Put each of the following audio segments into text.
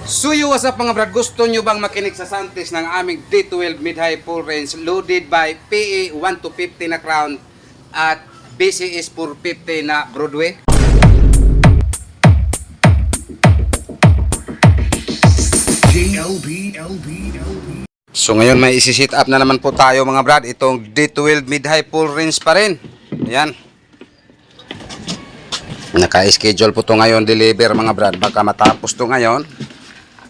So what's up mga brad, gusto nyo bang makinig sa sound test ng aming D12 mid-high full range loaded by PE 1250 na crown at BCS 450 na Broadway? So ngayon may isi-sit up na naman po tayo mga brad, itong D12 mid-high full range pa rin. Ayan. Naka-schedule po to ngayon deliver mga brad, baka matapos to ngayon.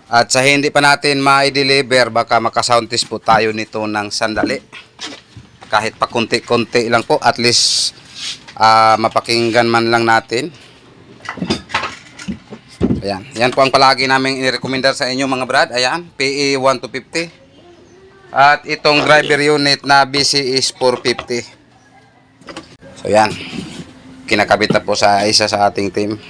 At sa hindi pa natin ma-deliver, baka maka-sound test po tayo nito ng sandali. Kahit pa konti-konti lang po, at least mapakinggan man lang natin. Ayan. Yan po ang palagi namin i-recommendar sa inyo mga brad. Ayan, PE 1250. At itong driver unit na BCS 450. So yan, kinakabit na po sa isa sa ating team.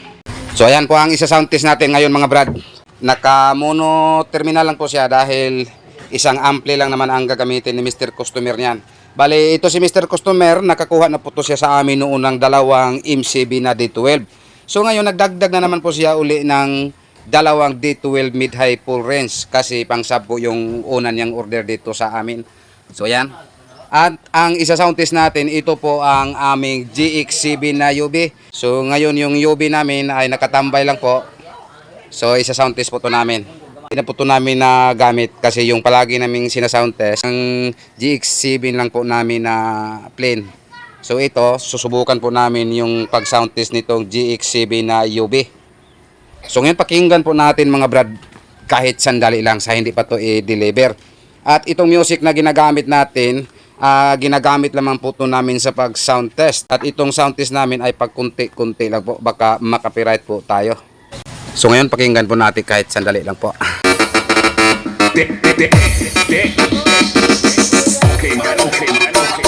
So ayan po ang isa sound test natin ngayon mga brad. Naka mono terminal lang po siya dahil isang ampli lang naman ang gagamitin ni Mr. Customer niyan. Bali ito si Mr. Customer, nakakuha na po to siya sa amin noon ng dalawang MCB na D12. So ngayon nagdagdag na naman po siya uli ng dalawang D12 mid-high full range kasi pang sub po yung una niyang order dito sa amin. So yan. At ang isa sound test natin, ito po ang aming GX7 na UB. So ngayon yung UB namin ay nakatambay lang po. So isa sound test po to namin. Hindi na po to namin na gamit kasi yung palagi naming sina-sound test, ang GX7 lang po namin na plain. So ito, susubukan po namin yung pag-sound test nitong GX7 na UB. So ngayon pakinggan po natin mga brad kahit sandali lang sa hindi pa to i-deliver. At itong music na ginagamit natin, ginagamit lamang po to namin sa pag-sound test. At itong sound test namin ay pag kunti-kunti lang po, baka makapiright po tayo. So ngayon pakinggan po natin kahit sandali lang po. Okay man, okay man, okay.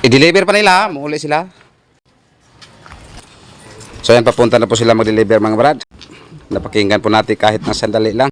I-deliver pa nila, muuli sila. So yan, papunta na po sila mag-deliver mga brad. Napakinggan po natin kahit na sandali lang.